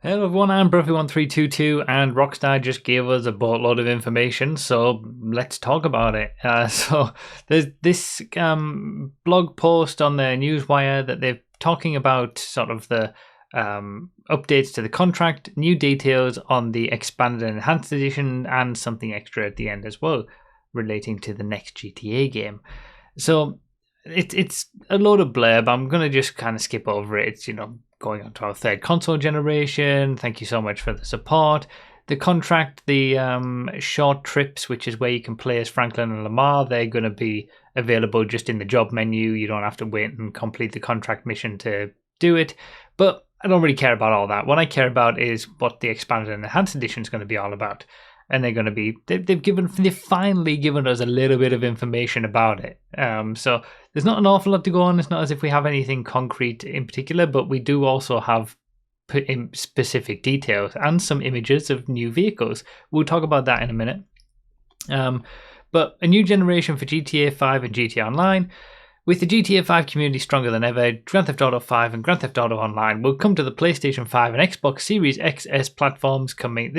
Hello everyone, I'm Bruffy1322 and Rockstar just gave us a boatload of information, so let's talk about it. So there's this blog post on the Newswire that they're talking about sort of the updates to the contract, new details on the expanded and enhanced edition, and something extra at the end as well relating to the next GTA game. So it's a load of blurb. I'm going to just kind of skip over it. It's, going on to our third console generation. Thank you so much for the support. The contract, the short trips, which is where you can play as Franklin and Lamar, they're going to be available just in the job menu. You don't have to wait and complete the contract mission to do it. But I don't really care about all that. What I care about is what the expanded and enhanced edition is going to be all about. And they're going to be, they've finally given us a little bit of information about it. So there's not an awful lot to go on. It's not as if we have anything concrete in particular, but we do also have specific details and some images of new vehicles. We'll talk about that in a minute. But a new generation for GTA 5 and GTA Online. With the GTA 5 community stronger than ever, Grand Theft Auto 5 and Grand Theft Auto Online will come to the PlayStation 5 and Xbox Series XS platforms coming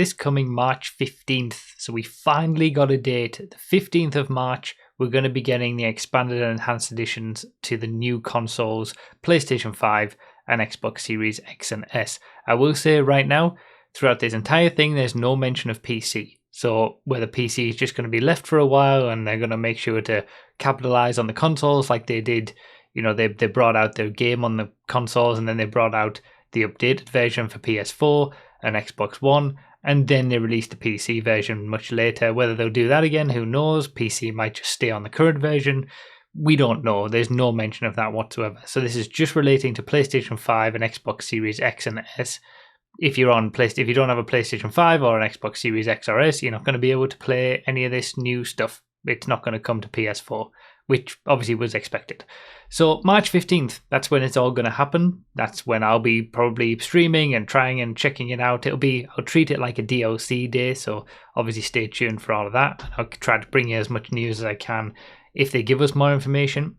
March 15th. So we finally got a date. The 15th of March, we're going to be getting the expanded and enhanced editions to the new consoles, PlayStation 5 and Xbox Series X and S. I will say right now, throughout this entire thing, there's no mention of PC. So whether PC is just going to be left for a while and they're going to make sure to capitalize on the consoles like they did, they brought out their game on the consoles and then they brought out the updated version for PS4 and Xbox One, and then they released the PC version much later. Whether they'll do that again, who knows? PC might just stay on the current version. We don't know. There's no mention of that whatsoever. So this is just relating to PlayStation 5 and Xbox Series X and S. If you don't have a PlayStation 5 or an Xbox Series X or S, you're not going to be able to play any of this new stuff. It's not going to come to PS4, which obviously was expected. So March 15th, that's when it's all going to happen. That's when I'll be probably streaming and trying and checking it out. I'll treat it like a DLC day, so obviously stay tuned for all of that. I'll try to bring you as much news as I can if they give us more information.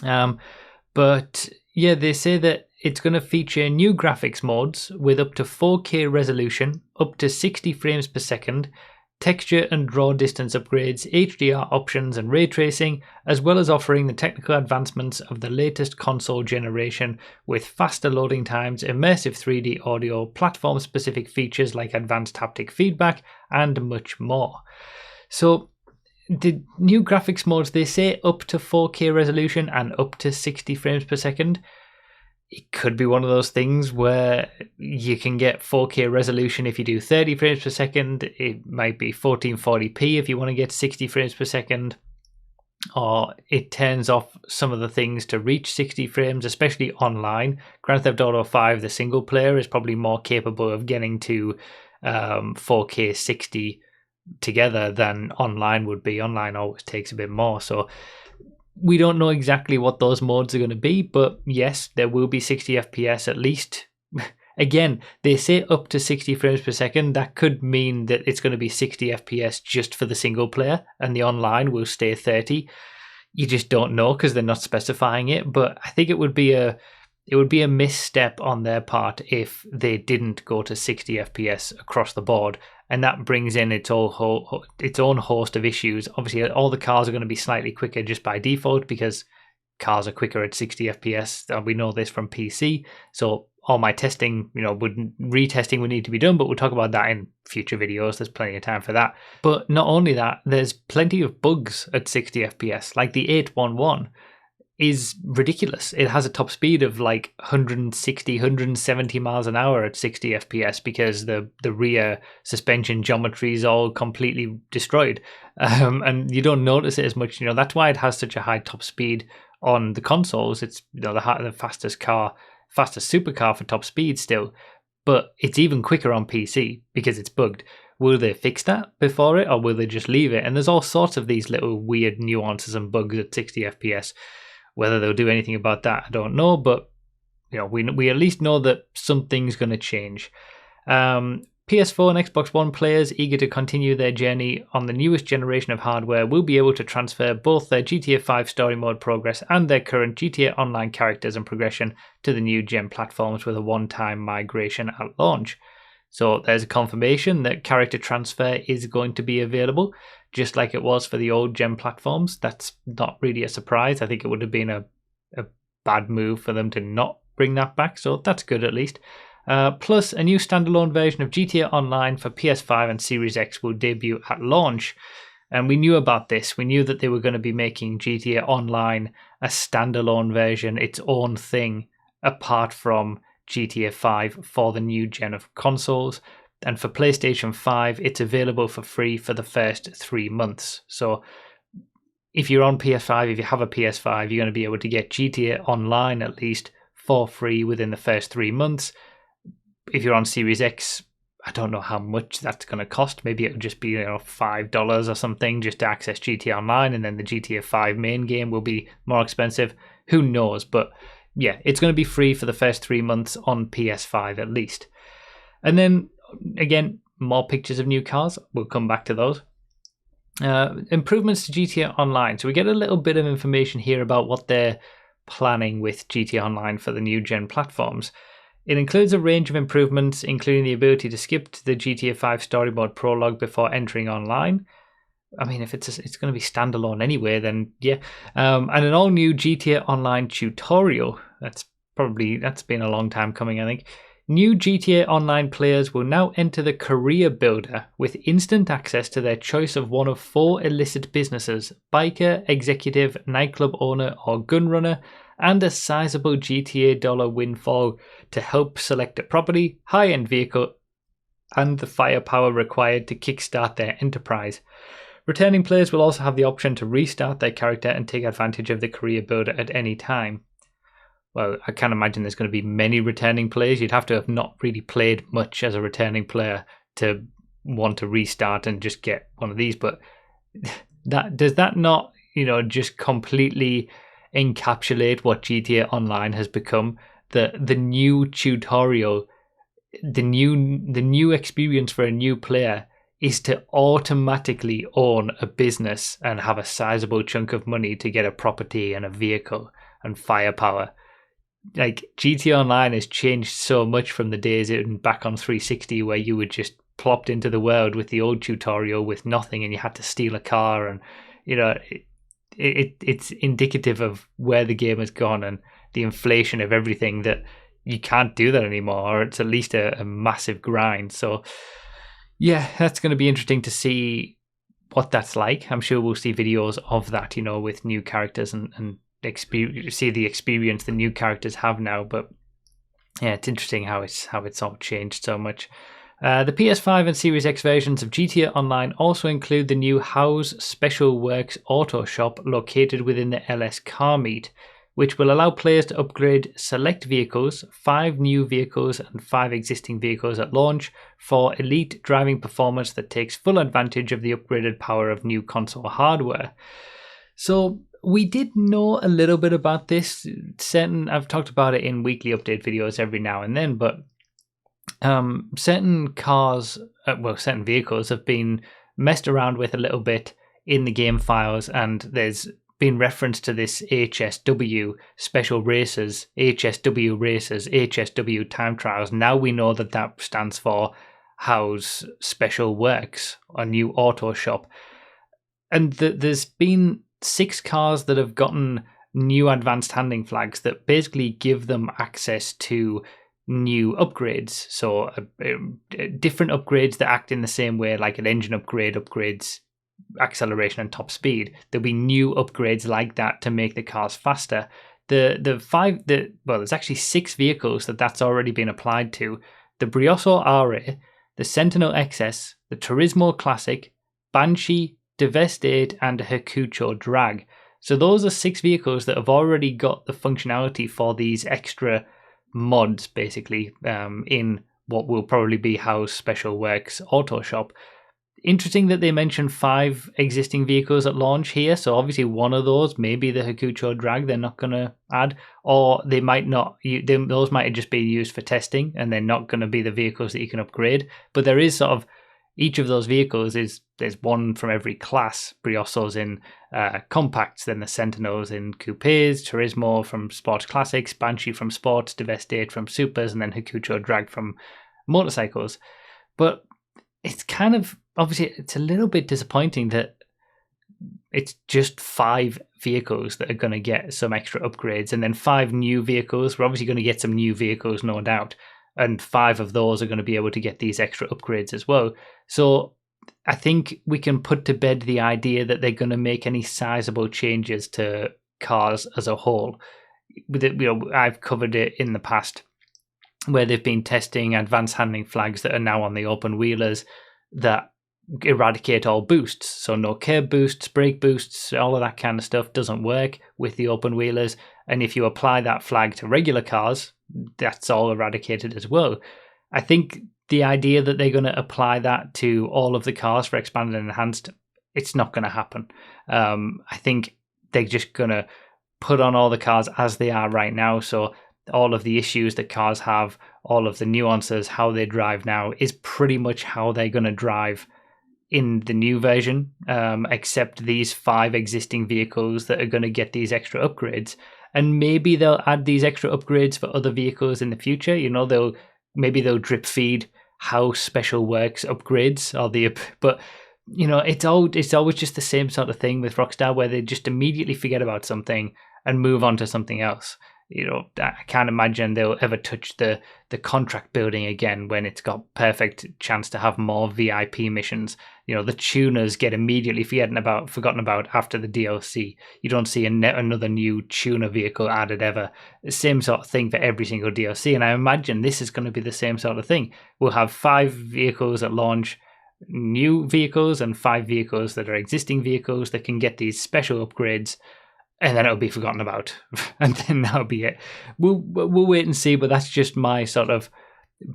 But yeah, they say that it's going to feature new graphics modes with up to 4K resolution, up to 60 frames per second, texture and draw distance upgrades, HDR options and ray tracing, as well as offering the technical advancements of the latest console generation with faster loading times, immersive 3D audio, platform-specific features like advanced haptic feedback, and much more. So the new graphics modes, they say up to 4K resolution and up to 60 frames per second. It could be one of those things where you can get 4K resolution if you do 30 frames per second. It might be 1440p if you want to get 60 frames per second. Or it turns off some of the things to reach 60 frames, especially online. Grand Theft Auto 5, the single player, is probably more capable of getting to 4K 60 together than online would be. Online always takes a bit more. So we don't know exactly what those modes are going to be, but yes, there will be 60 FPS at least. Again, they say up to 60 frames per second. That could mean that it's going to be 60 FPS just for the single player, and the online will stay 30. You just don't know because they're not specifying it. But I think it would be a misstep on their part if they didn't go to 60 FPS across the board. And that brings in its own host of issues. Obviously, all the cars are going to be slightly quicker just by default because cars are quicker at 60 FPS. We know this from PC. So all my testing, retesting would need to be done, but we'll talk about that in future videos. There's plenty of time for that. But not only that, there's plenty of bugs at 60 FPS, like the 811. Is ridiculous. It has a top speed of like 160, 170 miles an hour at 60 FPS because the rear suspension geometry is all completely destroyed. And you don't notice it as much. That's why it has such a high top speed on the consoles. It's the fastest supercar for top speed still. But it's even quicker on PC because it's bugged. Will they fix that before it, or will they just leave it? And there's all sorts of these little weird nuances and bugs at 60 FPS. Whether they'll do anything about that, I don't know, but we at least know that something's going to change. PS4 and Xbox One players eager to continue their journey on the newest generation of hardware will be able to transfer both their GTA 5 story mode progress and their current GTA Online characters and progression to the new gen platforms with a one-time migration at launch. So there's a confirmation that character transfer is going to be available, just like it was for the old gen platforms. That's not really a surprise. I think it would have been a bad move for them to not bring that back, so that's good at least. Plus, a new standalone version of GTA Online for PS5 and Series X will debut at launch. And we knew about this. We knew that they were going to be making GTA Online a standalone version, its own thing, apart from GTA 5 for the new gen of consoles. And for PlayStation 5, it's available for free for the first 3 months. So if you're on PS5, if you have a PS5, you're going to be able to get GTA Online at least for free within the first 3 months. If you're on Series X, I don't know how much that's going to cost. Maybe it'll just be $5 or something just to access GTA Online, and then the GTA 5 main game will be more expensive. Who knows? But yeah, it's going to be free for the first 3 months on PS5 at least. And then, again, more pictures of new cars. We'll come back to those. Improvements to GTA Online. So we get a little bit of information here about what they're planning with GTA Online for the new gen platforms. It includes a range of improvements, including the ability to skip to the GTA 5 story mode prologue before entering online. I mean, if it's going to be standalone anyway, then yeah. And an all-new GTA Online tutorial. That's been a long time coming, I think. New GTA Online players will now enter the Career Builder with instant access to their choice of one of 4 illicit businesses: biker, executive, nightclub owner, or gun runner, and a sizable GTA dollar windfall to help select a property, high-end vehicle, and the firepower required to kickstart their enterprise. Returning players will also have the option to restart their character and take advantage of the Career Builder at any time. Well, I can't imagine there's going to be many returning players. You'd have to have not really played much as a returning player to want to restart and just get one of these. But does that not, just completely encapsulate what GTA Online has become? The new tutorial, the new experience for a new player is to automatically own a business and have a sizable chunk of money to get a property and a vehicle and firepower. Like, GTA Online has changed so much from the days back on 360 where you would just plopped into the world with the old tutorial with nothing and you had to steal a car, and it's indicative of where the game has gone and the inflation of everything, that you can't do that anymore, or it's at least a massive grind. So yeah, that's going to be interesting to see what that's like. I'm sure we'll see videos of that, with new characters and see the experience the new characters have now. But yeah, it's interesting how it's all changed so much. The PS5 and Series X versions of GTA Online also include the new House Special Works Auto Shop located within the LS Car Meet, which will allow players to upgrade select vehicles, 5 new vehicles and 5 existing vehicles at launch, for elite driving performance that takes full advantage of the upgraded power of new console hardware. So we did know a little bit about this. I've talked about it in weekly update videos every now and then, but certain vehicles have been messed around with a little bit in the game files, and there's been reference to this HSW special races, HSW time trials. Now we know that stands for House Special Works, a new auto shop. And there's been 6 cars that have gotten new advanced handling flags that basically give them access to new upgrades. So different upgrades that act in the same way, like an engine upgrade upgrades acceleration and top speed. There'll be new upgrades like that to make the cars faster. There's actually 6 vehicles that's already been applied to: the Brioso Are, the Sentinel XS, the Turismo Classic, Banshee, Divest 8, and Hakucho Drag. So those are 6 vehicles that have already got the functionality for these extra mods, basically, in what will probably be House Special Works Auto Shop. interesting that they mentioned 5 existing vehicles at launch here. So obviously one of those, maybe the Hakucho Drag, they're not going to add, or they might not. Those might just be used for testing, and they're not going to be the vehicles that you can upgrade. But there is sort of each of those vehicles there's one from every class. Briosos in compacts, then the Sentinels in coupes, Turismo from sports classics, Banshee from sports, Devastate from supers, and then Hakucho Drag from motorcycles. But it's kind of, obviously, it's a little bit disappointing that it's just 5 vehicles that are going to get some extra upgrades, and then 5 new vehicles. We're obviously going to get some new vehicles, no doubt, and 5 of those are going to be able to get these extra upgrades as well. So I think we can put to bed the idea that they're going to make any sizable changes to cars as a whole. With it, I've covered it in the past, where they've been testing advanced handling flags that are now on the open wheelers that eradicate all boosts. So no curb boosts, brake boosts, all of that kind of stuff doesn't work with the open wheelers. And if you apply that flag to regular cars, that's all eradicated as well. I think the idea that they're going to apply that to all of the cars for expanded and enhanced, it's not going to happen. I think they're just going to put on all the cars as they are right now. So all of the issues that cars have, all of the nuances, how they drive now, is pretty much how they're going to drive in the new version, except these 5 existing vehicles that are going to get these extra upgrades. And maybe they'll add these extra upgrades for other vehicles in the future. They'll drip feed how special works upgrades, but it's always just the same sort of thing with Rockstar, where they just immediately forget about something and move on to something else. I can't imagine they'll ever touch the contract building again when it's got perfect chance to have more VIP missions. The tuners get immediately forgotten about after the DLC. You don't see another new tuner vehicle added ever. The same sort of thing for every single DLC, and I imagine this is going to be the same sort of thing. We'll have 5 vehicles at launch, new vehicles, and 5 vehicles that are existing vehicles that can get these special upgrades, and then it'll be forgotten about, and then that'll be it. We'll wait and see, but that's just my sort of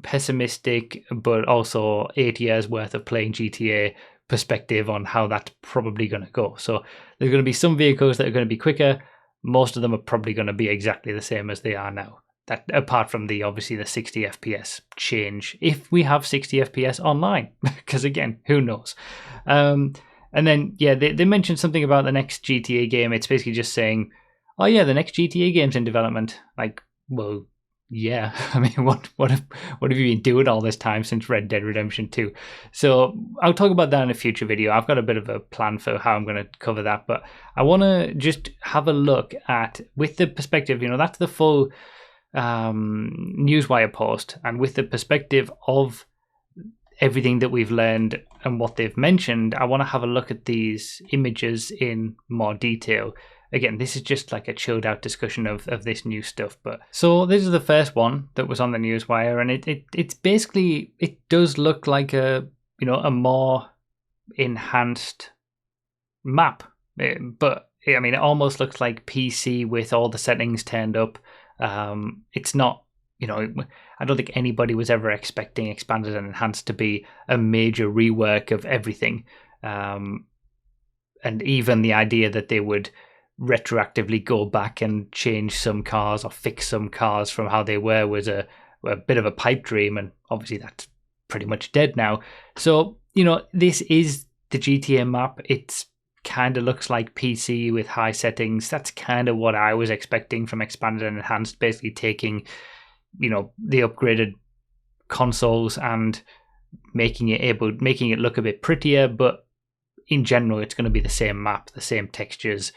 pessimistic, but also 8 years worth of playing GTA perspective on how that's probably going to go. So there's going to be some vehicles that are going to be quicker. Most of them are probably going to be exactly the same as they are now. That, apart from obviously the 60 FPS change, if we have 60 FPS online, because again, who knows? And then, they mentioned something about the next GTA game. It's basically just saying, oh yeah, the next GTA game's in development. Like, well, yeah. I mean, what have you been doing all this time since Red Dead Redemption 2? So I'll talk about that in a future video. I've got a bit of a plan for how I'm going to cover that, but I want to just have a look at, with the perspective, that's the full Newswire post, and with the perspective of everything that we've learned and what they've mentioned, I want to have a look at these images in more detail. Again, this is just like a chilled out discussion of this new stuff. But so this is the first one that was on the Newswire, and it's basically, it does look like a more enhanced map. But I mean, it almost looks like PC with all the settings turned up. It's not, I don't think anybody was ever expecting Expanded and Enhanced to be a major rework of everything. And even the idea that they would retroactively go back and change some cars or fix some cars from how they were was a bit of a pipe dream. And obviously that's pretty much dead now. So, this is the GTA map. It's kind of looks like PC with high settings. That's kind of what I was expecting from Expanded and Enhanced, basically taking the upgraded consoles and making it look a bit prettier, but in general it's going to be the same map, the same textures,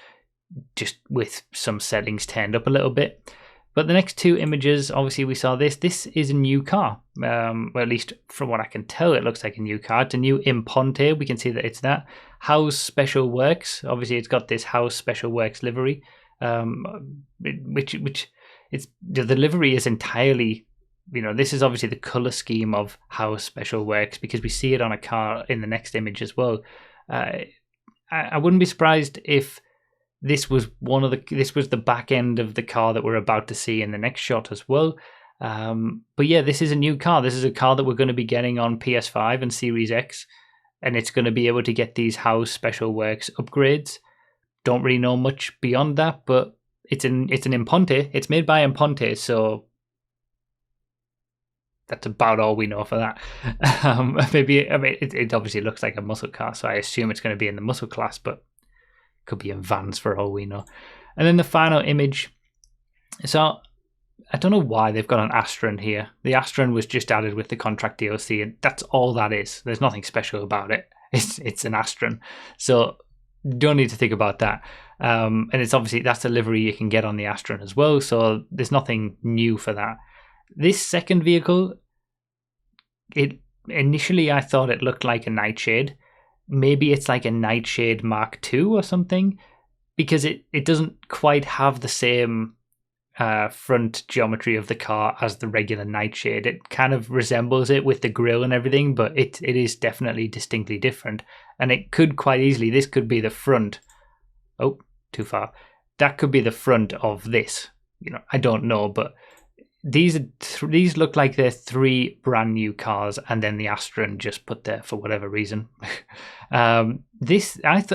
just with some settings turned up a little bit. But the next 2 images, obviously we saw this is a new car, or at least from what I can tell it looks like a new car. It's a new Imponte. We can see that it's that House Special Works. Obviously it's got this House Special Works livery, which it's the livery is entirely, this is obviously the color scheme of how Special Works, because we see it on a car in the next image as well. I wouldn't be surprised if this was the back end of the car that we're about to see in the next shot as well. But yeah, this is a new car. This is a car that we're going to be getting on PS5 and Series X. and it's going to be able to get these House Special Works upgrades. Don't really know much beyond that, but it's an Imponte. It's made by Imponte, so that's about all we know for that. Maybe, I mean, it obviously looks like a muscle car, so I assume it's going to be in the muscle class, but it could be in vans for all we know. And then the final image. So I don't know why they've got an Astron here. The Astron was just added with the contract DLC, and that's all that is. There's nothing special about it. It's an Astron, so don't need to think about that. And it's obviously, that's a livery you can get on the Astron as well, so there's nothing new for that. This second vehicle, initially I thought it looked like a Nightshade. Maybe it's like a Nightshade Mark II or something, because it doesn't quite have the same front geometry of the car as the regular Nightshade. It kind of resembles it with the grille and everything, but it is definitely distinctly different. And it could quite easily, this could be the front. Oh, too far. That could be the front of this. I don't know, but these look like they're 3 brand new cars, and then the Astron just put there for whatever reason. I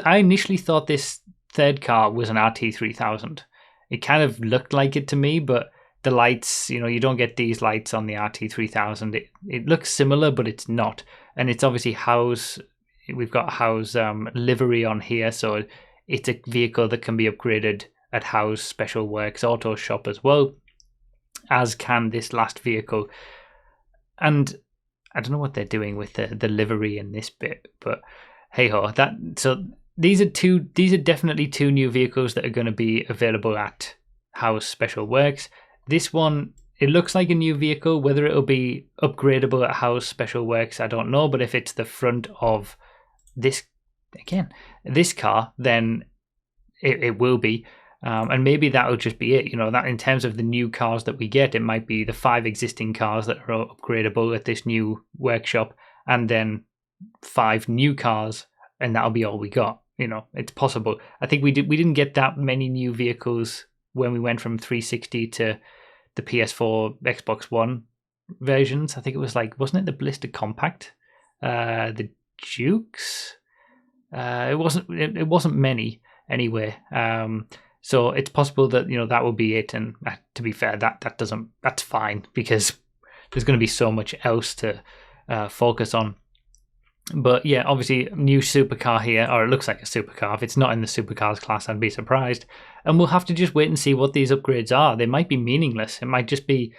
initially thought this third car was an RT3000. It kind of looked like it to me, but the lights, you don't get these lights on the RT3000. It looks similar, but it's not. And it's obviously House. We've got House livery on here, so it's a vehicle that can be upgraded at House Special Works Auto Shop as well, as can this last vehicle. And I don't know what they're doing with the livery in this bit, but hey ho. These are definitely 2 new vehicles that are going to be available at House Special Works. This one, it looks like a new vehicle. Whether it'll be upgradable at House Special Works, I don't know. But if it's the front of this car, then it will be. And maybe that'll just be it. That in terms of the new cars that we get, it might be the 5 existing cars that are upgradable at this new workshop, and then 5 new cars, and that'll be all we got. It's possible. I think we didn't get that many new vehicles when we went from 360 to the PS4, Xbox One versions. I think it was wasn't it the Blister Compact, the Dukes? It wasn't many anyway. So it's possible that that will be it. And to be fair, that's fine, because there's going to be so much else to focus on. But yeah, obviously new supercar here, or it looks like a supercar. If it's not in the supercars class, I'd be surprised. And we'll have to just wait and see what these upgrades are. They might be meaningless. It might just be,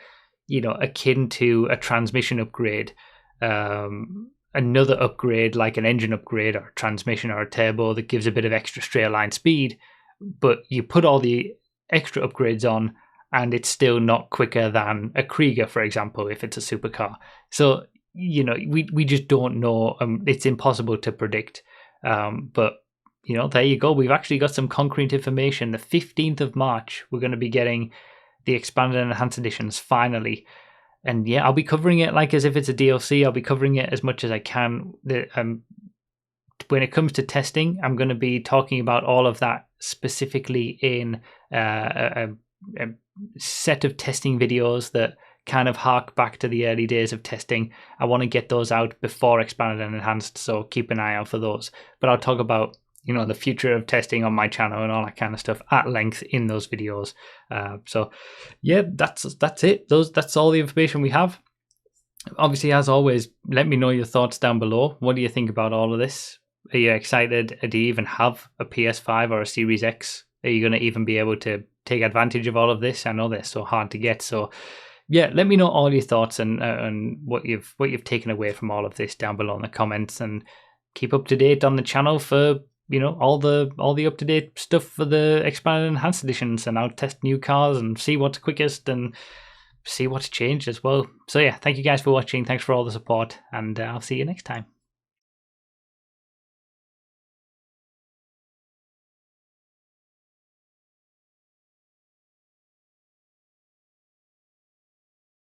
akin to a transmission upgrade, another upgrade like an engine upgrade or a transmission or a turbo that gives a bit of extra straight line speed. But you put all the extra upgrades on, and it's still not quicker than a Krieger, for example, if it's a supercar. So we just don't know. It's impossible to predict. But there you go. We've actually got some concrete information. The 15th of March, we're going to be getting the expanded and enhanced editions finally. And yeah, I'll be covering it as if it's a DLC. I'll be covering it as much as I can. When it comes to testing, I'm going to be talking about all of that specifically in a set of testing videos that kind of hark back to the early days of testing. I want to get those out before expanded and enhanced, so keep an eye out for those. But I'll talk about the future of testing on my channel and all that kind of stuff at length in those videos. So yeah, that's it. That's all the information we have. Obviously, as always, let me know your thoughts down below. What do you think about all of this? Are you excited? Do you even have a PS5 or a Series X? Are you going to even be able to take advantage of all of this? I know they're so hard to get. So yeah, let me know all your thoughts and what you've taken away from all of this down below in the comments, and keep up to date on the channel for all the up to date stuff for the expanded and enhanced editions, and I'll test new cars and see what's quickest and see what's changed as well. So yeah, thank you guys for watching. Thanks for all the support, and I'll see you next time.